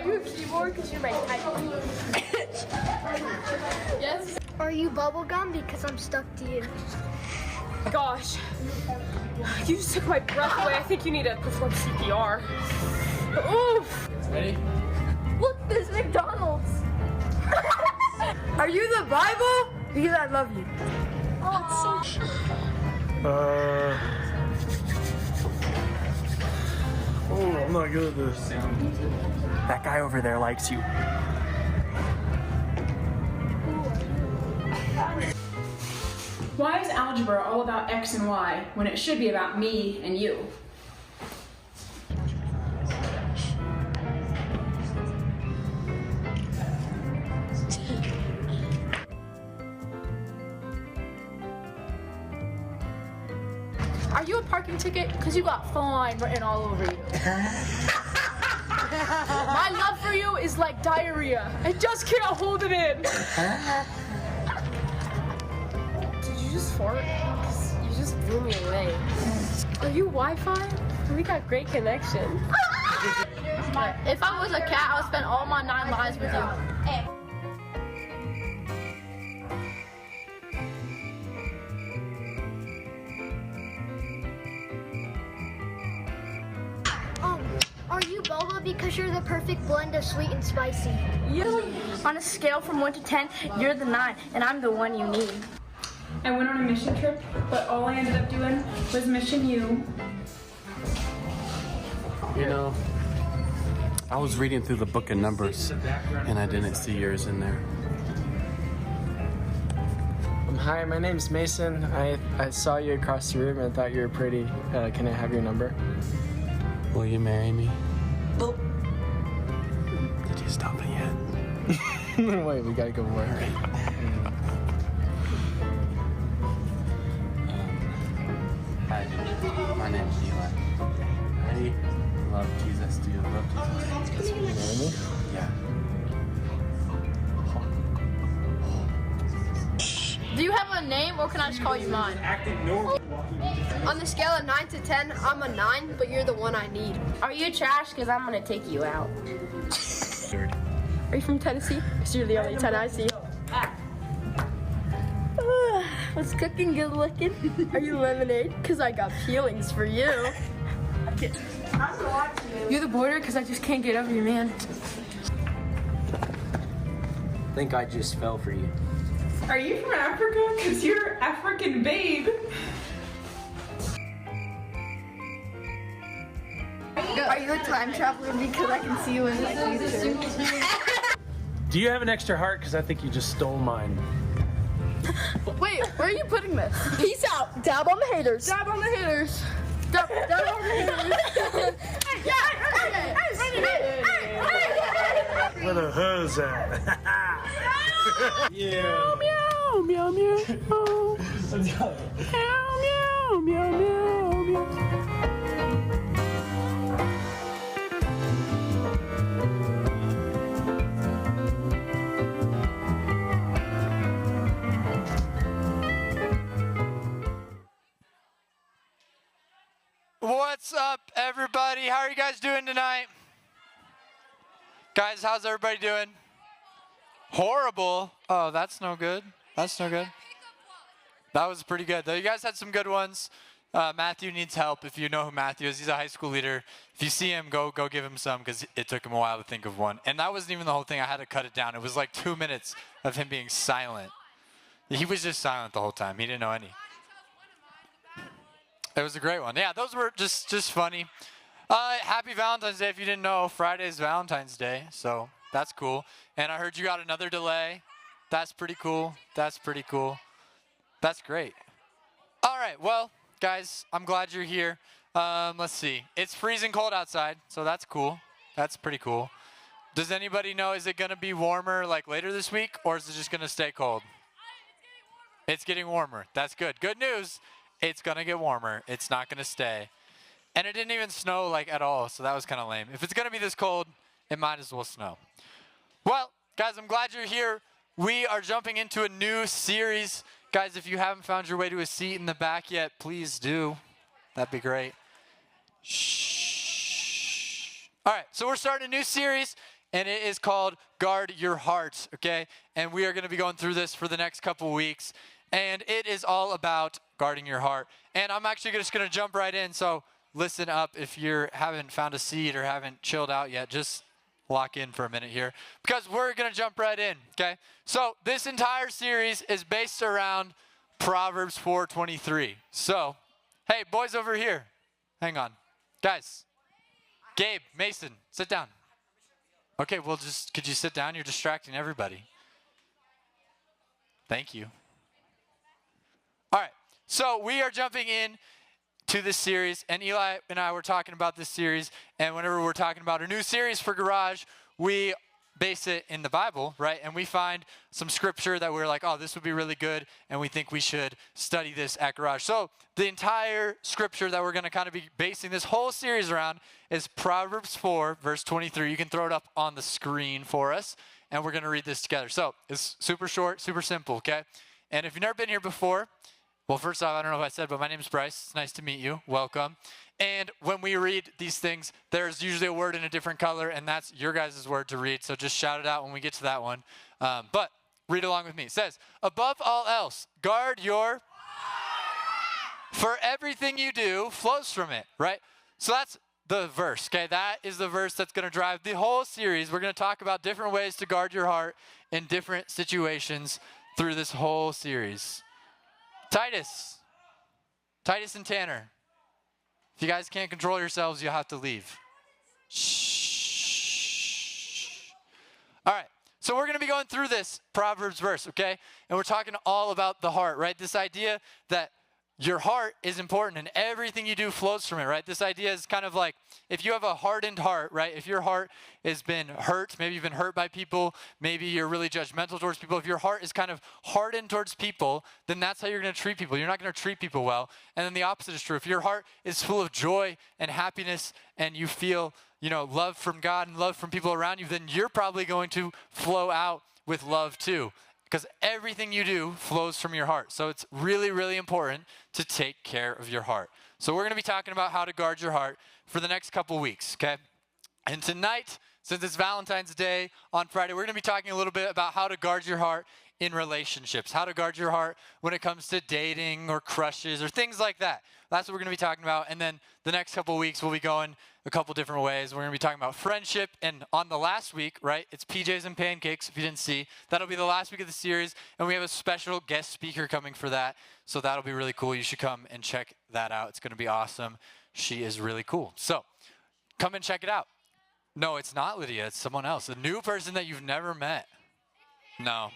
you a keyboard? Because you're my type. Yes? Are you bubblegum? Because I'm stuck to you. Gosh. You just took my breath away. I think you need to perform CPR. Oof. Ready? Look, there's McDonald's. Are you the Bible? Because I love you. Oh, I'm not good at this. That guy over there likes you. Why is algebra all about X and Y when it should be about me and you? Are you a parking ticket? Because you got fine written all over you. My love for you is like diarrhea. I just can't hold it in. Did you just fart? 'Cause you just blew me away. Are you Wi-Fi? We got great connection. if I was a cat, I would spend all my 9 lives with you. Are you boba because you're the perfect blend of sweet and spicy? On a scale from 1 to 10, you're the 9, and I'm the one you need. I went on a mission trip, but all I ended up doing was mission you. You know, I was reading through the book of Numbers, and I didn't see yours in there. Hi, my name's Mason. I saw you across the room and thought you were pretty. Can I have your number? Will you marry me? Did you stop it yet? Wait, we gotta go more. Hi, my name's Eli. I love Jesus. Do you love Jesus? Will you marry me? Yeah. Do you have a name or can I just call you mine? On the scale of 9 to 10, I'm a 9, but you're the one I need. Are you trash? Because I'm going to take you out. Are you from Tennessee? Because you're the only 10 I see. What's cooking good looking? Are you lemonade? Because I got feelings for you. You're the border? Because I just can't get over you, man. I think I just fell for you. Are you from Africa? Because you're African babe. Are you a time traveler? Because I can see you in my future. Do you have an extra heart? Because I think you just stole mine. Wait, where are you putting this? Peace out. Dab on the haters. Dab on the haters. Dab on the haters. Where the hell's at? Yeah. Meow, meow, meow. Let's go. Meow, meow, meow, meow, meow. What's up, everybody? How are you guys doing tonight? Guys, how's everybody doing? Horrible. Oh, that's no good. That's no good. That was pretty good, though. You guys had some good ones. Matthew needs help. If you know who Matthew is, he's a high school leader. If you see him, go give him some, because it took him a while to think of one. And that wasn't even the whole thing. I had to cut it down. It was like 2 minutes of him being silent. He was just silent the whole time. He didn't know any. It was a great one. Yeah, those were just funny. Happy Valentine's Day. If you didn't know, Friday's Valentine's Day, so that's cool. And I heard you got another delay. That's pretty cool. That's pretty cool. That's great. All right, well, guys, I'm glad you're here. Let's see. It's freezing cold outside, so that's cool. That's pretty cool. Does anybody know, is it going to be warmer like later this week, or is it just going to stay cold? It's getting warmer. That's good. Good news. It's going to get warmer. It's not going to stay. And it didn't even snow like at all, so that was kind of lame. If it's going to be this cold, it might as well snow. Well, guys, I'm glad you're here. We are jumping into a new series. Guys, if you haven't found your way to a seat in the back yet, please do. That'd be great. Shh. All right, so we're starting a new series, and it is called Guard Your Heart, okay? And we are going to be going through this for the next couple weeks, and it is all about guarding your heart. And I'm actually just going to jump right in, so listen up if you haven't found a seat or haven't chilled out yet. Just lock in for a minute here, because we're going to jump right in, okay? So this entire series is based around Proverbs 4:23. So, hey, boys over here, hang on. Guys, Gabe, Mason, sit down. Okay, well, could you sit down? You're distracting everybody. Thank you. All right, so we are jumping in to this series, and Eli and I were talking about this series, and whenever we're talking about a new series for Garage, we base it in the Bible, right? And we find some scripture that we're like, oh, this would be really good, and we think we should study this at Garage. So the entire scripture that we're going to kind of be basing this whole series around is Proverbs 4, verse 23. You can throw it up on the screen for us, and we're going to read this together. So it's super short, super simple, okay? And if you've never been here before, well, first off, I don't know if I said, but my name is Bryce. It's nice to meet you. Welcome. And when we read these things, there's usually a word in a different color, and that's your guys' word to read. So just shout it out when we get to that one. But read along with me. It says, above all else, guard your, for everything you do flows from it, right? So that's the verse, okay? That is the verse that's going to drive the whole series. We're going to talk about different ways to guard your heart in different situations through this whole series. Titus and Tanner, if you guys can't control yourselves, you'll have to leave. Shh. All right, so we're going to be going through this Proverbs verse, okay? And we're talking all about the heart, right? This idea that your heart is important and everything you do flows from it, right? This idea is kind of like if you have a hardened heart, right? If your heart has been hurt, maybe you've been hurt by people, maybe you're really judgmental towards people. If your heart is kind of hardened towards people, then that's how you're going to treat people. You're not going to treat people well. And then the opposite is true. If your heart is full of joy and happiness and you feel, love from God and love from people around you, then you're probably going to flow out with love too. Because everything you do flows from your heart. So it's really, really important to take care of your heart. So we're going to be talking about how to guard your heart for the next couple weeks, okay? And tonight, since it's Valentine's Day on Friday, we're going to be talking a little bit about how to guard your heart in relationships, how to guard your heart when it comes to dating or crushes or things like that. That's what we're going to be talking about. And then the next couple weeks, we'll be going a couple different ways. We're going to be talking about friendship. And on the last week, right, it's PJs and Pancakes, if you didn't see. That'll be the last week of the series. And we have a special guest speaker coming for that. So that'll be really cool. You should come and check that out. It's going to be awesome. She is really cool. So come and check it out. No, it's not Lydia. It's someone else. A new person that you've never met. No,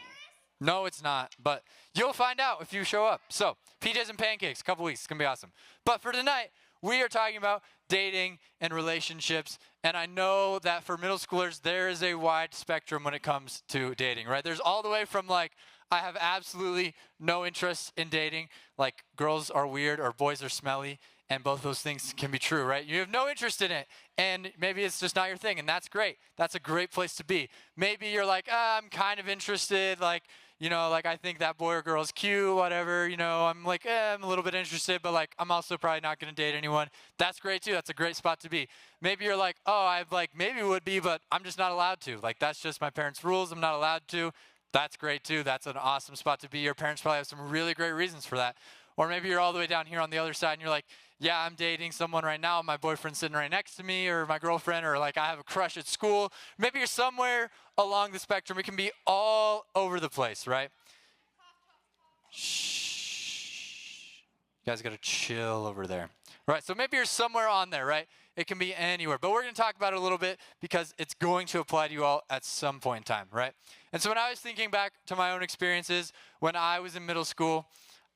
it's not, but you'll find out if you show up. So, PJs and Pancakes, a couple weeks. It's going to be awesome. But for tonight, we are talking about dating and relationships, and I know that for middle schoolers, there is a wide spectrum when it comes to dating, right? There's all the way from, I have absolutely no interest in dating, like girls are weird or boys are smelly, and both those things can be true, right? You have no interest in it, and maybe it's just not your thing, and that's great. That's a great place to be. Maybe you're like, I'm kind of interested, I think that boy or girl is cute, whatever, I'm I'm a little bit interested, but I'm also probably not going to date anyone. That's great too. That's a great spot to be. Maybe you're like, oh, I maybe would be, but I'm just not allowed to. That's just my parents' rules. I'm not allowed to. That's great too. That's an awesome spot to be. Your parents probably have some really great reasons for that. Or maybe you're all the way down here on the other side and you're like, yeah, I'm dating someone right now. My boyfriend's sitting right next to me, or my girlfriend, or I have a crush at school. Maybe you're somewhere along the spectrum. It can be all over the place, right? Shh. You guys got to chill over there. Right, so maybe you're somewhere on there, right? It can be anywhere. But we're going to talk about it a little bit because it's going to apply to you all at some point in time, right? And so when I was thinking back to my own experiences, when I was in middle school,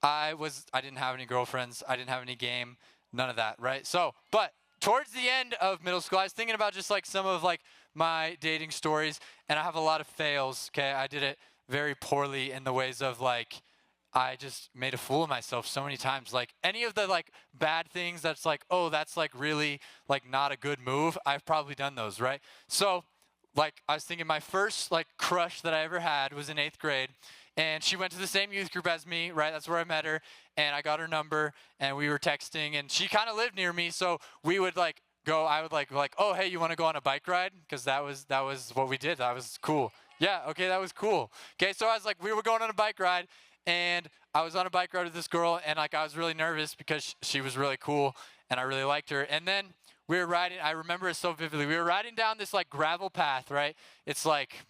I didn't have any girlfriends. I didn't have any game, none of that, right? So, but towards the end of middle school, I was thinking about just some of my dating stories, and I have a lot of fails, okay? I did it very poorly in the ways of I just made a fool of myself so many times. Any of the bad things that's oh, that's really not a good move, I've probably done those, right? So I was thinking my first crush that I ever had was in 8th grade. And she went to the same youth group as me, right? That's where I met her. And I got her number, and we were texting. And she kind of lived near me, so we would, go, I would like, oh, hey, you want to go on a bike ride? Because that was what we did. That was cool. Yeah, okay, that was cool. Okay, so I was like, we were going on a bike ride, and I was on a bike ride with this girl, and like I was really nervous because she was really cool, and I really liked her. And then we were riding, I remember it so vividly. We were riding down this like gravel path, right? It's like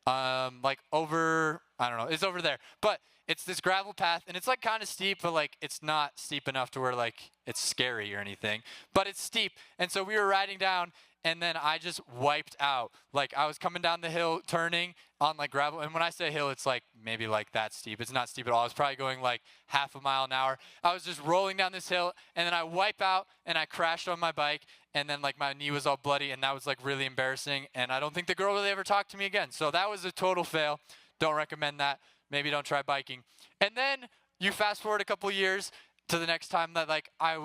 over, I don't know, it's over there. But it's this gravel path, and it's like kind of steep, but like it's not steep enough to where like it's scary or anything. But it's steep, and so we were riding down, and then I just wiped out. Like I was coming down the hill, turning on like gravel, and when I say hill, it's like maybe like that steep. It's not steep at all. I was probably going like half a mile an hour. I was just rolling down this hill, and then I wipe out, and I crashed on my bike, and then like my knee was all bloody, and that was like really embarrassing, and I don't think the girl really ever talked to me again. So that was a total fail. Don't recommend that. Maybe don't try biking. And then you fast forward a couple years to the next time that like I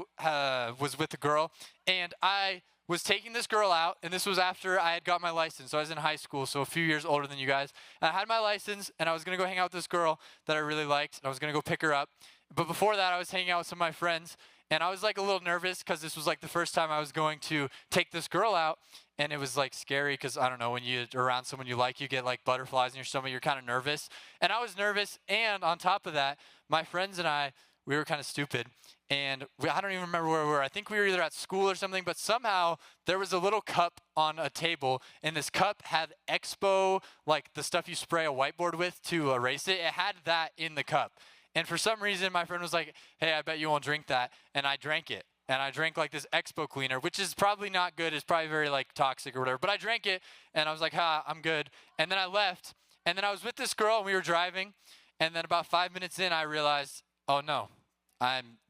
was with a girl, and I was taking this girl out, and this was after I had got my license. So I was in high school, so a few years older than you guys. And I had my license, and I was going to go hang out with this girl that I really liked, and I was going to go pick her up. But before that, I was hanging out with some of my friends, and I was like a little nervous because this was like the first time I was going to take this girl out. And it was like scary because, I don't know, when you're around someone you like, you get like butterflies in your stomach, you're kind of nervous. And I was nervous, and on top of that, my friends and I, we were kind of stupid. And I don't even remember where we were. I think we were either at school or something, but somehow there was a little cup on a table, and this cup had Expo, like the stuff you spray a whiteboard with to erase it. It had that in the cup. And for some reason, my friend was like, hey, I bet you won't drink that. And I drank it. And I drank like this Expo cleaner, which is probably not good. It's probably very like toxic or whatever. But I drank it, and I was like, I'm good. And then I left. And then I was with this girl, and we were driving. And then about 5 minutes in, I realized, oh no,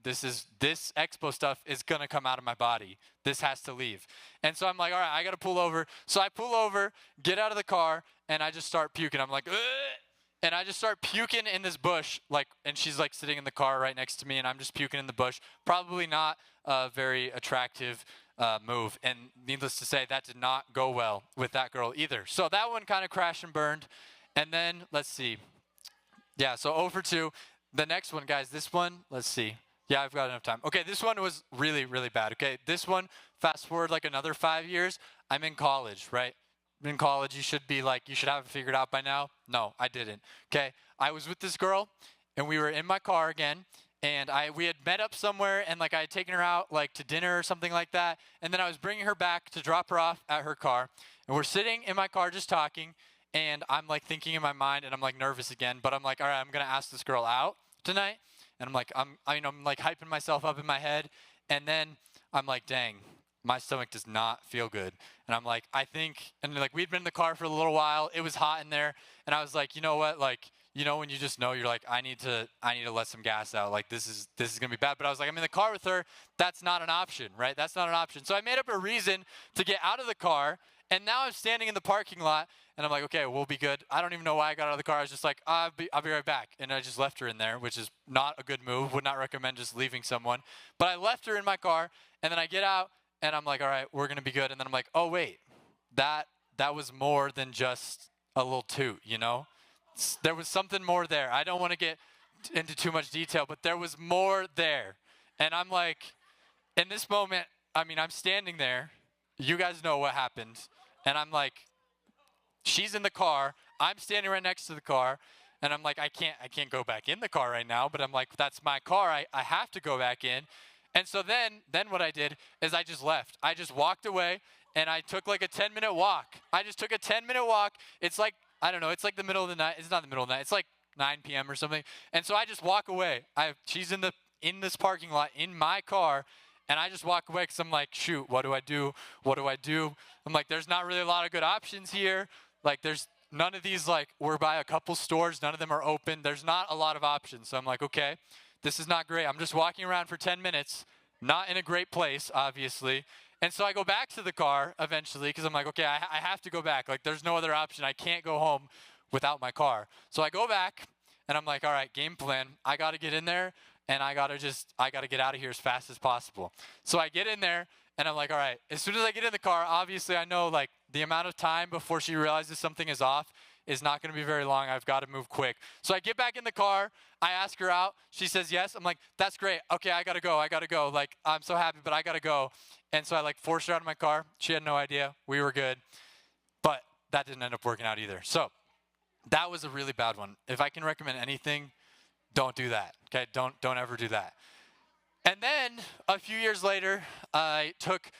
this Expo stuff is gonna come out of my body. This has to leave. And so I'm like, all right, I gotta pull over. So I pull over, get out of the car, and I just start puking. I'm like, ugh! And I just start puking in this bush, like, and she's like sitting in the car right next to me, and I'm just puking in the bush. Probably not a very attractive move. And needless to say, that did not go well with that girl either. So that one kind of crashed and burned. And then, let's see. Yeah, so 0 for 2. The next one, guys, this one, let's see. Yeah, I've got enough time. Okay, this one was really, really bad. Okay, this one, fast forward like another 5 years, I'm in college, right? In college, you should have it figured out by now. No, I didn't. Okay, I was with this girl, and we were in my car again, and we had met up somewhere, and like I had taken her out like to dinner or something like that, and then I was bringing her back to drop her off at her car, and we're sitting in my car just talking, and I'm like thinking in my mind, and I'm like nervous again, but I'm like, all right, I'm gonna ask this girl out tonight, and I'm like hyping myself up in my head, and then I'm like, dang, my stomach does not feel good. And I'm like, I think, and like we'd been in the car for a little while, it was hot in there, and I was like, you know what, like, you know when you just know, you're like, I need to let some gas out, like this is gonna be bad. But I was like, I'm in the car with her, that's not an option, right? That's not an option. So I made up a reason to get out of the car, and now I'm standing in the parking lot, and I'm like, okay, we'll be good. I don't even know why I got out of the car. I was just like, I'll be right back. And I just left her in there, which is not a good move. Would not recommend just leaving someone. But I left her in my car, and then I get out, and I'm like, all right, we're gonna be good. And then I'm like, oh wait, that was more than just a little toot, you know? There was something more there. I don't want to get into too much detail, but there was more there. And I'm like, in this moment, I mean, I'm standing there. You guys know what happened. And I'm like, she's in the car. I'm standing right next to the car. And I'm like, I can't go back in the car right now. But I'm like, that's my car. I have to go back in. And so then what I did is I just left. I just walked away, and I took like a 10-minute walk. I just took a 10-minute walk. It's like, I don't know, it's like the middle of the night. It's not the middle of the night. It's like 9 p.m. or something. And so I just walk away. She's in this parking lot in my car, and I just walk away because I'm like, shoot, what do I do? What do I do? I'm like, there's not really a lot of good options here. Like, there's none of these, like, we're by a couple stores. None of them are open. There's not a lot of options. So I'm like, okay, this is not great. I'm just walking around for 10 minutes, not in a great place, obviously. And so I go back to the car eventually because I'm like, okay, I have to go back. Like, there's no other option. I can't go home without my car. So I go back, and I'm like, all right, game plan. I got to get in there, and I got to get out of here as fast as possible. So I get in there, and I'm like, all right, as soon as I get in the car, obviously I know, like, the amount of time before she realizes something is off is not going to be very long. I've got to move quick. So I get back in the car. I ask her out. She says yes. I'm like, that's great. Okay, I got to go. Like, I'm so happy, but I got to go. And so I like forced her out of my car. She had no idea. We were good. But that didn't end up working out either. So that was a really bad one. If I can recommend anything, don't do that. Okay, don't ever do that. And then a few years later, I took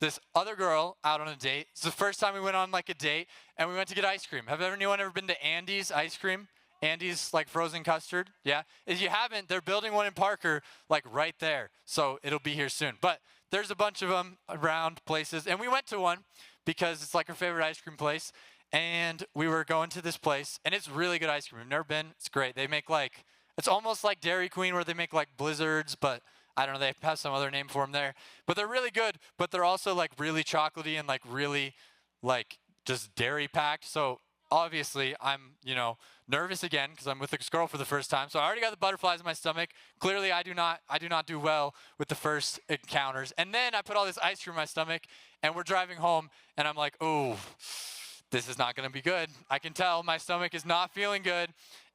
this other girl out on a date. It's the first time we went on like a date, and we went to get ice cream. Have anyone ever been to Andy's ice cream? Andy's like frozen custard? Yeah? If you haven't, they're building one in Parker like right there. So it'll be here soon. But there's a bunch of them around places. And we went to one because it's like our favorite ice cream place. And we were going to this place, and it's really good ice cream. I've never been. It's great. They make like, it's almost like Dairy Queen where they make like blizzards, but I don't know, they have some other name for them there. But they're really good, but they're also like really chocolatey and like really like just dairy packed. So obviously I'm, nervous again because I'm with this girl for the first time. So I already got the butterflies in my stomach. Clearly I do not do well with the first encounters. And then I put all this ice cream in my stomach, and we're driving home, and I'm like, oh, this is not going to be good. I can tell my stomach is not feeling good.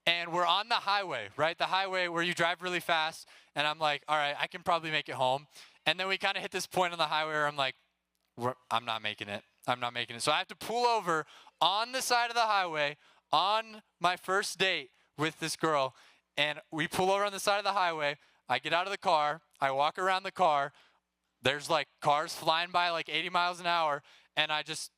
And we're on the highway, right? The highway where you drive really fast. And I'm like, all right, I can probably make it home. And then we kind of hit this point on the highway where I'm like, I'm not making it. I'm not making it. So I have to pull over on the side of the highway on my first date with this girl. And we pull over on the side of the highway. I get out of the car. I walk around the car. There's like cars flying by like 80 miles an hour. And I just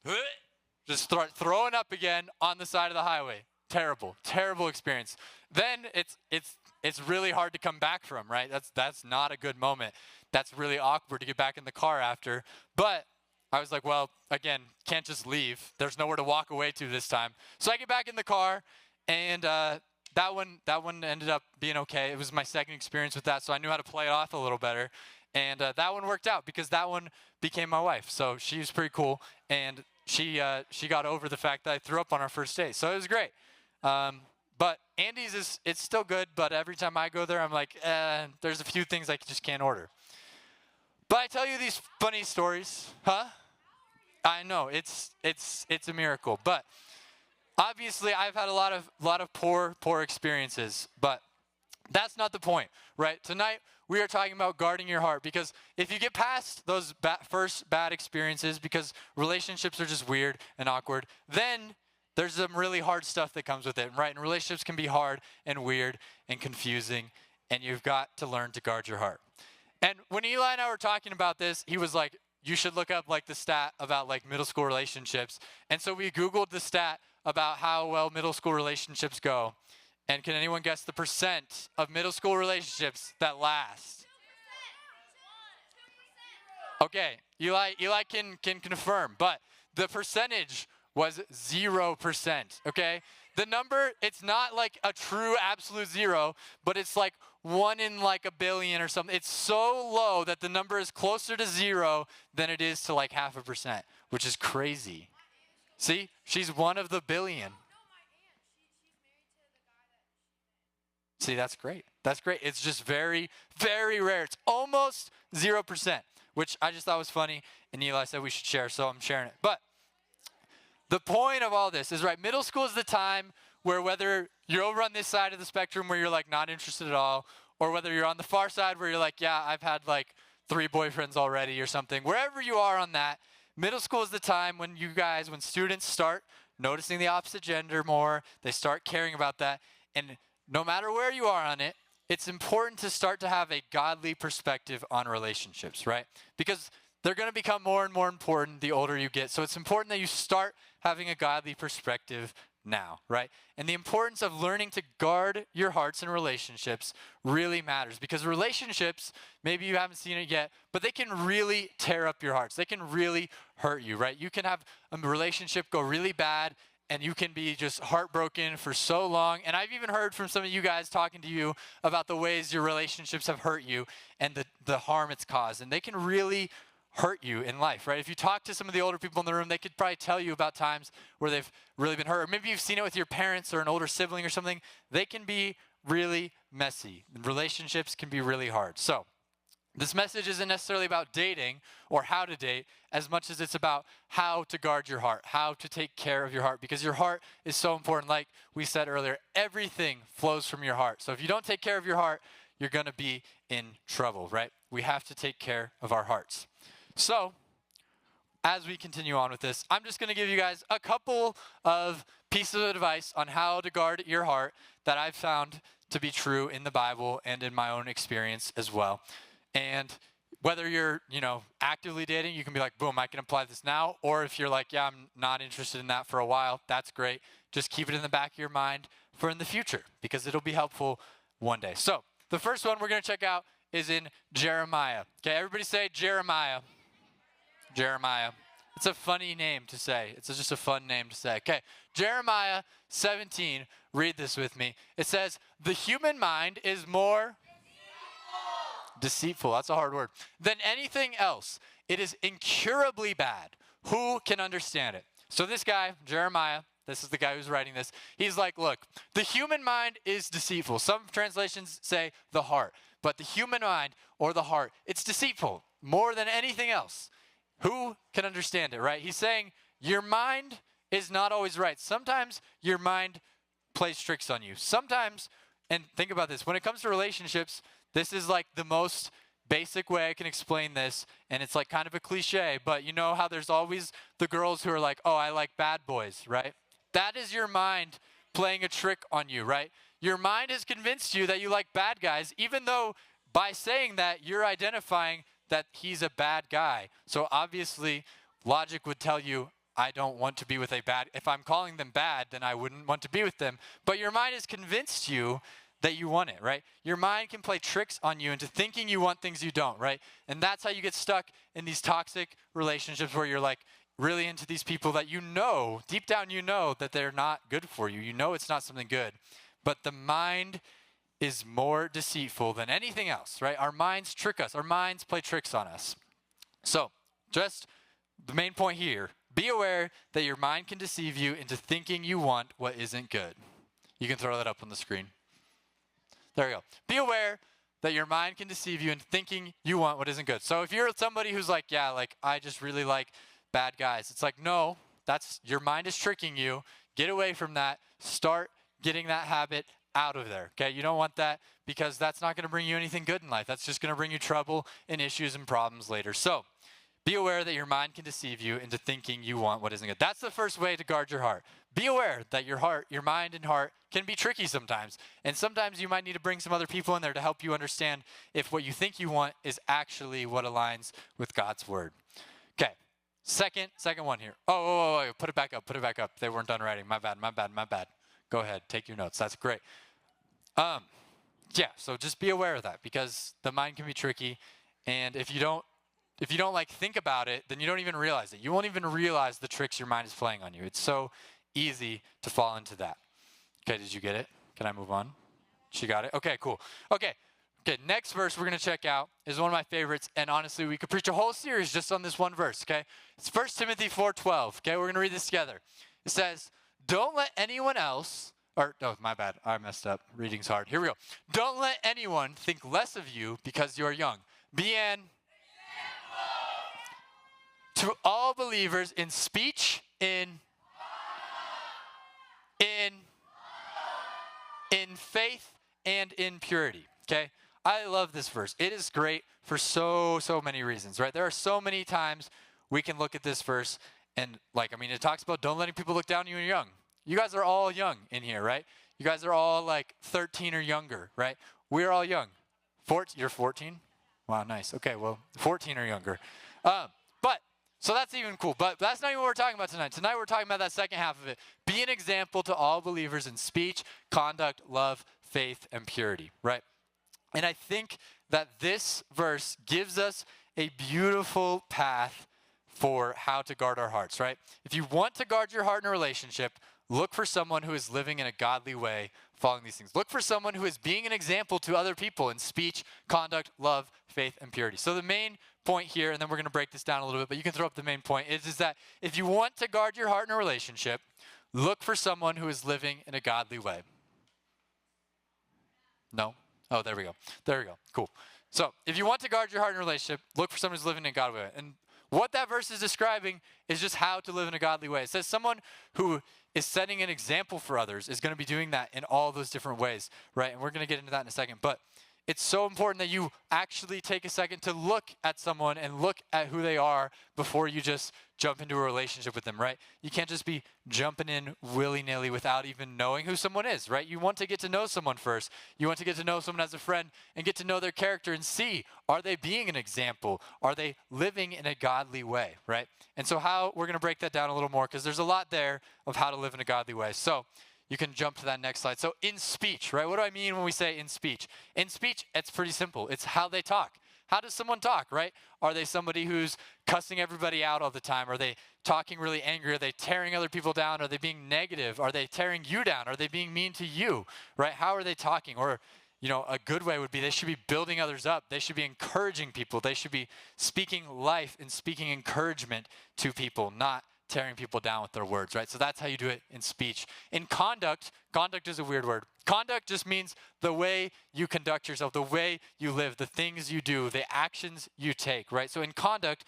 start throwing up again on the side of the highway. Terrible experience. Then it's really hard to come back from, right? That's not a good moment. That's really awkward to get back in the car after. But I was like, well, again, can't just leave. There's nowhere to walk away to this time. So I get back in the car, and that one ended up being okay. It was my second experience with that, so I knew how to play it off a little better. And that one worked out because that one became my wife. So she was pretty cool, and she got over the fact that I threw up on our first date. So it was great. But Andy's it's still good, but every time I go there, I'm like, there's a few things I just can't order. But I tell you these funny stories, huh? I know it's a miracle, but obviously I've had a lot of poor experiences, but that's not the point, right? Tonight we are talking about guarding your heart, because if you get past those first bad experiences, because relationships are just weird and awkward, then there's some really hard stuff that comes with it, right? And relationships can be hard and weird and confusing, and you've got to learn to guard your heart. And when Eli and I were talking about this, he was like, you should look up like the stat about like middle school relationships. And so we Googled the stat about how well middle school relationships go. And can anyone guess the percent of middle school relationships that last? Okay, Eli can confirm, but the percentage was 0%, okay? The number, it's not like a true absolute zero, but it's like 1 in like a billion or something. It's so low that the number is closer to 0 than it is to like 0.5%, which is crazy. See, she's one of the billion. See, that's great. That's great. It's just very, very rare. It's almost 0%, which I just thought was funny, and Eli said we should share, so I'm sharing it. But the point of all this is, right, middle school is the time where whether you're over on this side of the spectrum where you're like not interested at all, or whether you're on the far side where you're like, yeah, I've had like 3 boyfriends already or something, wherever you are on that, middle school is the time when when students start noticing the opposite gender more, they start caring about that, and no matter where you are on it, it's important to start to have a godly perspective on relationships, right? Because they're going to become more and more important the older you get. So it's important that you start having a godly perspective now, right? And the importance of learning to guard your hearts and relationships really matters, because relationships, maybe you haven't seen it yet, but they can really tear up your hearts. They can really hurt you, right? You can have a relationship go really bad, and you can be just heartbroken for so long. And I've even heard from some of you guys talking to you about the ways your relationships have hurt you and the harm it's caused. And they can really hurt you in life, right? If you talk to some of the older people in the room, they could probably tell you about times where they've really been hurt. Or maybe you've seen it with your parents or an older sibling or something. They can be really messy. Relationships can be really hard. So this message isn't necessarily about dating or how to date as much as it's about how to guard your heart, how to take care of your heart, because your heart is so important. Like we said earlier, everything flows from your heart. So if you don't take care of your heart you're going to be in trouble, right? We have to take care of our hearts. So, as we continue on with this, I'm just going to give you guys a couple of pieces of advice on how to guard your heart that I've found to be true in the Bible and in my own experience as well. And whether you're, actively dating, you can be like, boom, I can apply this now. Or if you're like, yeah, I'm not interested in that for a while, that's great. Just keep it in the back of your mind for in the future, because it'll be helpful one day. So the first one we're going to check out is in Jeremiah. Okay, everybody say Jeremiah. Jeremiah. It's a funny name to say. It's just a fun name to say. Okay, Jeremiah 17. Read this with me. It says, the human mind is more deceitful. That's a hard word. Than anything else. It is incurably bad. Who can understand it? So this guy, Jeremiah, this is the guy who's writing this. He's like, look, the human mind is deceitful. Some translations say the heart. But the human mind or the heart, it's deceitful more than anything else. Who can understand it, right? He's saying your mind is not always right. Sometimes your mind plays tricks on you. Sometimes, and think about this, when it comes to relationships, this is like the most basic way I can explain this, and it's like kind of a cliche, but you know how there's always the girls who are like, oh, I like bad boys, right? That is your mind playing a trick on you, right? Your mind has convinced you that you like bad guys, even though by saying that, you're identifying that he's a bad guy. So obviously, logic would tell you, I don't want to be with a bad, if I'm calling them bad, then I wouldn't want to be with them. But your mind has convinced you that you want it, right? Your mind can play tricks on you into thinking you want things you don't, right? And that's how you get stuck in these toxic relationships where you're like really into these people that you know, deep down you know that they're not good for you. You know it's not something good. But the mind is more deceitful than anything else, right? Our minds trick us. Our minds play tricks on us. So, just the main point here, be aware that your mind can deceive you into thinking you want what isn't good. You can throw that up on the screen. There we go. Be aware that your mind can deceive you into thinking you want what isn't good. So if you're somebody who's like, yeah, like I just really like bad guys. It's like, no, that's your mind is tricking you. Get away from that. Start getting that habit out of there, okay? You don't want that because that's not going to bring you anything good in life. That's just going to bring you trouble and issues and problems later. So be aware that your mind can deceive you into thinking you want what isn't good. That's the first way to guard your heart. Be aware that your heart, your mind and heart can be tricky sometimes. And sometimes you might need to bring some other people in there to help you understand if what you think you want is actually what aligns with God's word. Okay, second one here. Oh, put it back up. They weren't done writing. My bad. Go ahead, take your notes. That's great. Yeah, so just be aware of that because the mind can be tricky. And if you don't like think about it, then you don't even realize it. You won't even realize the tricks your mind is playing on you. It's so easy to fall into that. Okay, did you get it? Can I move on? She got it? Okay, cool. Okay, next verse we're going to check out is one of my favorites. And honestly, we could preach a whole series just on this one verse, okay? It's 1 Timothy 4:12, okay? We're going to read this together. It says, don't let anyone else, my bad. I messed up. Reading's hard. Here we go. Don't let anyone think less of you because you're young. Be an to all believers in speech, in faith, and in purity. Okay? I love this verse. It is great for so many reasons, right? There are so many times we can look at this verse and it talks about don't letting people look down on you when you're young. You guys are all young in here, right? You guys are all like 13 or younger, right? We're all young. You're 14? Wow, nice. Okay, well, 14 or younger. So that's even cool. But that's not even what we're talking about tonight. Tonight we're talking about that second half of it. Be an example to all believers in speech, conduct, love, faith, and purity, right? And I think that this verse gives us a beautiful path for how to guard our hearts, right? If you want to guard your heart in a relationship, look for someone who is living in a godly way, following these things. Look for someone who is being an example to other people in speech, conduct, love, faith, and purity. So the main point here, and then we're going to break this down a little bit, but you can throw up the main point, is that if you want to guard your heart in a relationship, look for someone who is living in a godly way. No? Oh, there we go. Cool. So if you want to guard your heart in a relationship, look for someone who's living in a godly way. And what that verse is describing is just how to live in a godly way. It says someone who is setting an example for others is going to be doing that in all those different ways, right? And we're going to get into that in a second. But it's so important that you actually take a second to look at someone and look at who they are before you just jump into a relationship with them, right? You can't just be jumping in willy-nilly without even knowing who someone is, right? You want to get to know someone first. You want to get to know someone as a friend and get to know their character and see, are they being an example? Are they living in a godly way, right? And so we're going to break that down a little more because there's a lot there of how to live in a godly way. So you can jump to that next slide. So in speech, right? What do I mean when we say in speech? In speech, it's pretty simple. It's how they talk. How does someone talk, right? Are they somebody who's cussing everybody out all the time? Are they talking really angry? Are they tearing other people down? Are they being negative? Are they tearing you down? Are they being mean to you, right? How are they talking? Or, a good way would be they should be building others up. They should be encouraging people. They should be speaking life and speaking encouragement to people, not tearing people down with their words, right? So that's how you do it in speech. In conduct is a weird word. Conduct just means the way you conduct yourself, the way you live, the things you do, the actions you take, right? So in conduct,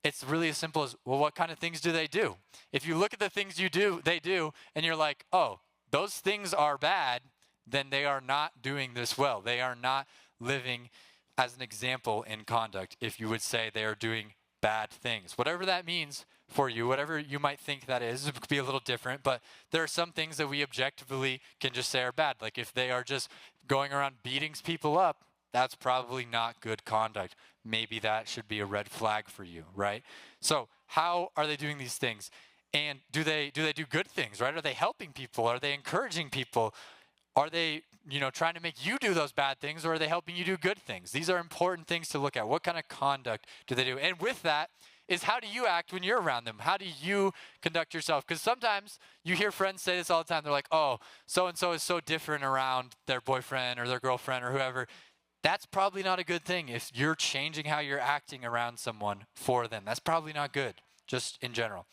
it's really as simple as, well, what kind of things do they do? If you look at the things they do, and you're like, oh, those things are bad, then they are not doing this well. They are not living as an example in conduct if you would say they are doing bad things. Whatever that means for you, whatever you might think that is, it could be a little different, but there are some things that we objectively can just say are bad. Like if they are just going around beating people up, that's probably not good conduct. Maybe that should be a red flag for you, right? So how are they doing these things? And do they do good things, right? Are they helping people? Are they encouraging people? Are they, trying to make you do those bad things, or are they helping you do good things? These are important things to look at. What kind of conduct do they do? And with that is, how do you act when you're around them? How do you conduct yourself? Because sometimes you hear friends say this all the time. They're like, oh, so-and-so is so different around their boyfriend or their girlfriend or whoever. That's probably not a good thing if you're changing how you're acting around someone for them. That's probably not good, just in general.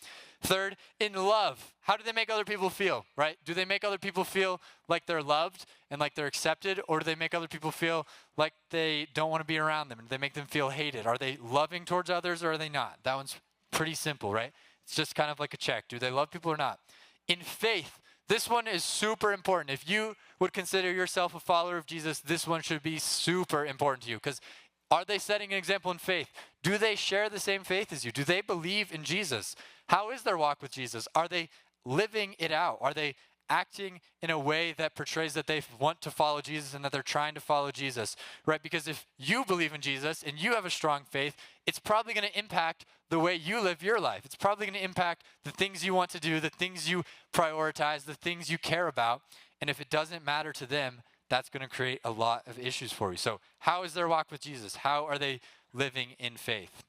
Third, in love, how do they make other people feel, right? Do they make other people feel like they're loved and like they're accepted, or do they make other people feel like they don't want to be around them and they make them feel hated? Are they loving towards others, or are they not? That one's pretty simple, right? It's just kind of like a check. Do they love people or not? In faith, this one is super important. If you would consider yourself a follower of Jesus, this one should be super important to you, because are they setting an example in faith? Do they share the same faith as you? Do they believe in Jesus? How is their walk with Jesus? Are they living it out? Are they acting in a way that portrays that they want to follow Jesus and that they're trying to follow Jesus, right? Because if you believe in Jesus and you have a strong faith, it's probably going to impact the way you live your life. It's probably going to impact the things you want to do, the things you prioritize, the things you care about. And if it doesn't matter to them, that's going to create a lot of issues for you. So how is their walk with Jesus? How are they living in faith?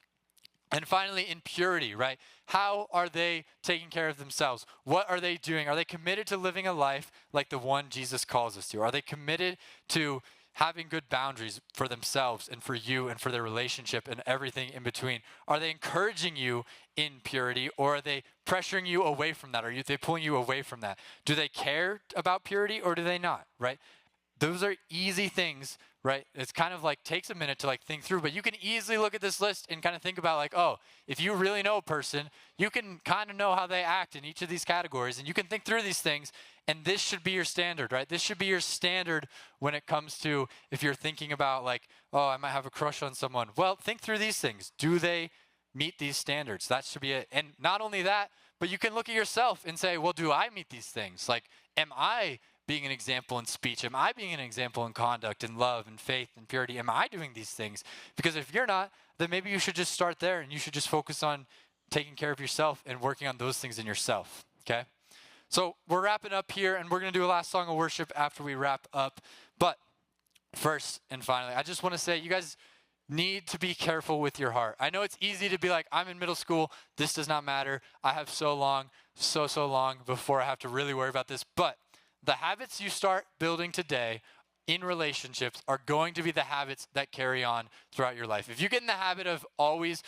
And finally, in purity, right? How are they taking care of themselves? What are they doing? Are they committed to living a life like the one Jesus calls us to? Are they committed to having good boundaries for themselves and for you and for their relationship and everything in between? Are they encouraging you in purity, or are they pressuring you away from that? Are they pulling you away from that? Do they care about purity, or do they not, right? Those are easy things, right? It's kind of like takes a minute to think through, but you can easily look at this list and kind of think about oh, if you really know a person, you can kind of know how they act in each of these categories, and you can think through these things, and this should be your standard, right? This should be your standard when it comes to if you're thinking about oh, I might have a crush on someone. Well, think through these things. Do they meet these standards? That should be it. And not only that, but you can look at yourself and say, well, do I meet these things? Am I being an example in speech? Am I being an example in conduct and love and faith and purity? Am I doing these things? Because if you're not, then maybe you should just start there, and you should just focus on taking care of yourself and working on those things in yourself, okay? So we're wrapping up here, and we're going to do a last song of worship after we wrap up. But first and finally, I just want to say, you guys need to be careful with your heart. I know it's easy to be like, I'm in middle school, this does not matter. I have so long before I have to really worry about this. But the habits you start building today in relationships are going to be the habits that carry on throughout your life. If you get in the habit of always,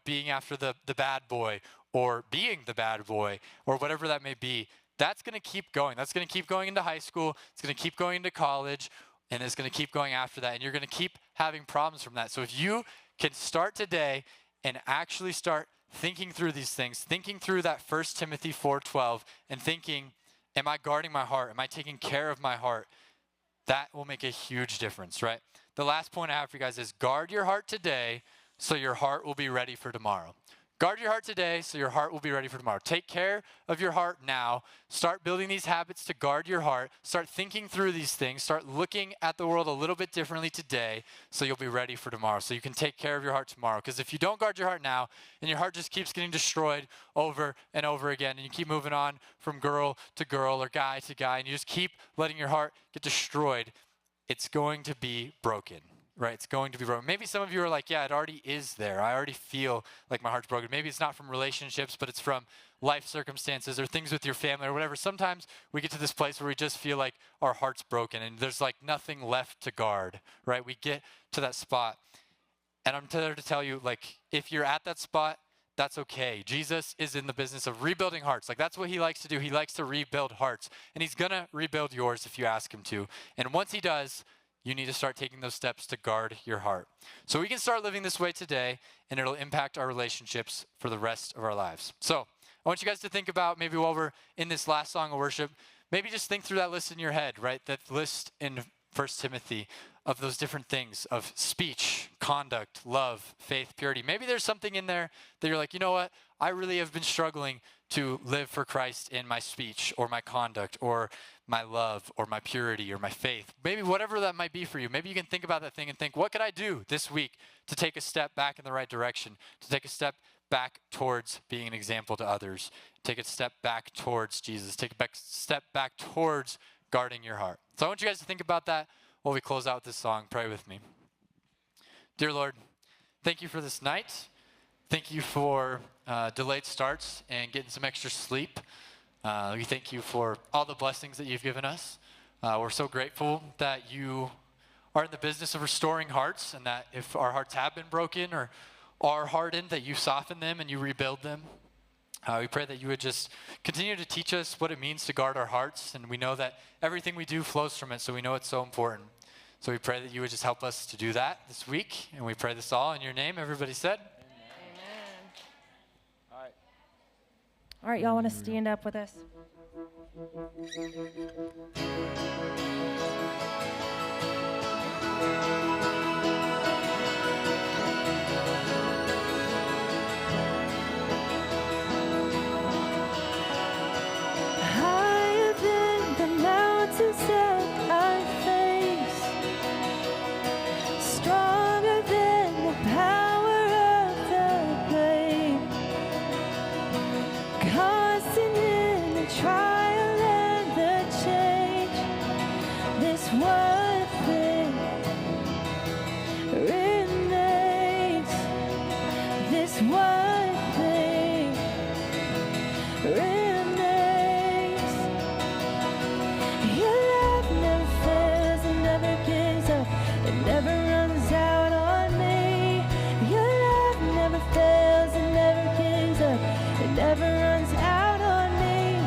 being after the bad boy, or being the bad boy, or whatever that may be, that's going to keep going. That's going to keep going into high school. It's going to keep going into college, and it's going to keep going after that. And you're going to keep having problems from that. So if you can start today and actually start thinking through these things, thinking through that 1 Timothy 4:12, and thinking, am I guarding my heart? Am I taking care of my heart? That will make a huge difference, right? the last point I have for you guys is guard your heart today so your heart will be ready for tomorrow. Guard your heart today so your heart will be ready for tomorrow. Take care of your heart now. Start building these habits to guard your heart. Start thinking through these things. Start looking at the world a little bit differently today so you'll be ready for tomorrow, so you can take care of your heart tomorrow. Because if you don't guard your heart now and your heart just keeps getting destroyed over and over again, and you keep moving on from girl to girl or guy to guy, and you just keep letting your heart get destroyed, it's going to be broken. Right, it's going to be broken. Maybe some of you are like, yeah, it already is there. I already feel like my heart's broken. Maybe it's not from relationships, but it's from life circumstances or things with your family or whatever. Sometimes we get to this place where we just feel like our heart's broken and there's like nothing left to guard, right? We get to that spot. And I'm there to tell you, like, if you're at that spot, that's okay. Jesus is in the business of rebuilding hearts. Like, that's what he likes to do. He likes to rebuild hearts. And he's going to rebuild yours if you ask him to. And once he does, you need to start taking those steps to guard your heart. So we can start living this way today, and it'll impact our relationships for the rest of our lives. So I want you guys to think about, maybe while we're in this last song of worship, maybe just think through that list in your head, right? That list in 1 Timothy of those different things of speech, conduct, love, faith, purity. Maybe there's something in there that you're like, you know what? I really have been struggling to live for Christ in my speech or my conduct or my love or my purity or my faith. Maybe whatever that might be for you. Maybe you can think about that thing and think, what could I do this week to take a step back in the right direction, to take a step back towards being an example to others, take a step back towards Jesus, take a step back towards guarding your heart. So I want you guys to think about that while we close out with this song. Pray with me. Dear Lord, thank you for this night. Thank you for delayed starts and getting some extra sleep. We thank you for all the blessings that you've given us. We're so grateful that you are in the business of restoring hearts, and that if our hearts have been broken or are hardened, that you soften them and you rebuild them. We pray that you would just continue to teach us what it means to guard our hearts, and we know that everything we do flows from it, so we know it's so important. So we pray that you would just help us to do that this week, and we pray this all in your name. Everybody said? All right, y'all want to stand up with us? Higher than the mountains that I face, stronger than the power of the grave, constant in the trial and the change, this one thing remains, this one thing remains. Your love never fails and never gives up, it never runs out on me. Your love never fails and never gives up, it never runs out on me.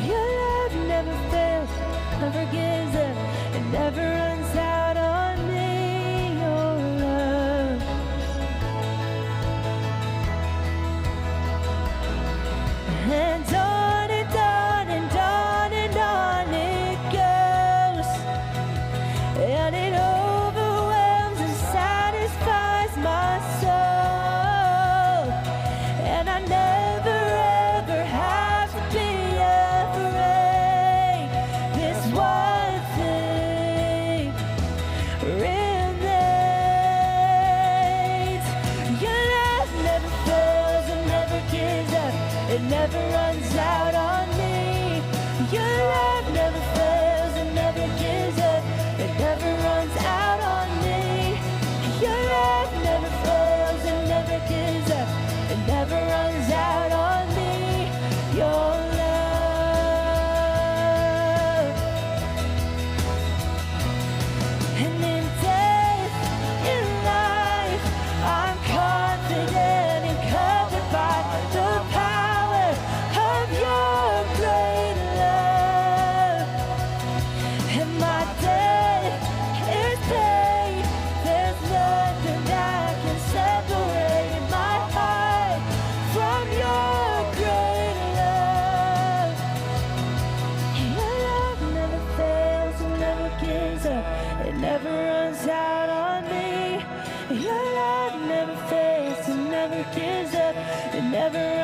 Your love never fails, never gives up, it never runs out on me. Your love. And on and on and on and on it goes, and it overwhelms and satisfies my soul, and I never ever have to be afraid. This one thing remains. Your love never fails and never gives up, it never runs out on me. Your love never fails and never gives up, it never runs out on me. Your love never fails and never gives up, it never runs out on me. Your love. And in death, in life, I'm confident and covered by the power of your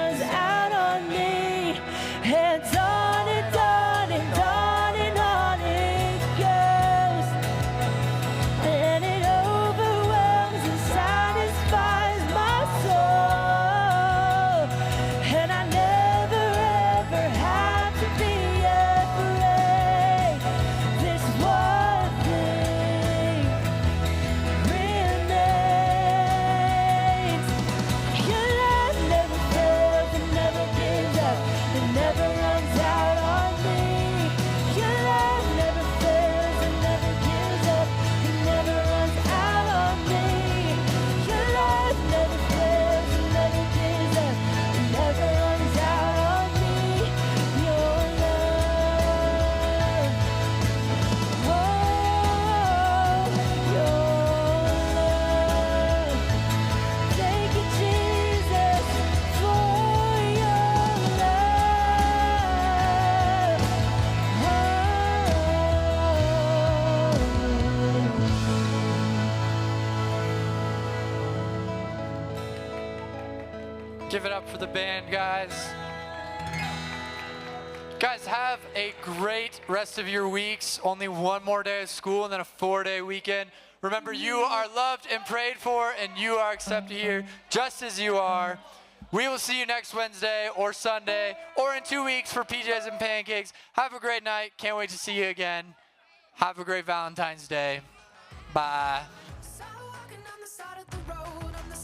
runs out on me. And on and on and on and on it goes. And it overwhelms and satisfies my soul. And I never ever have to be afraid. This one thing remains. Your love never fails and never gives up. It never runs out on me. Your love never fails and never gives up. It never runs out on me. Your love never fails and never gives up. It never runs out on me. Your love. Oh, your love. Thank you, Jesus, for your love. Give it up for the band, guys. Guys, have a great rest of your weeks. Only one more day of school and then a 4-day weekend. Remember, you are loved and prayed for, and you are accepted here just as you are. We will see you next Wednesday or Sunday or in 2 weeks for PJs and Pancakes. Have a great night. Can't wait to see you again. Have a great Valentine's Day. Bye.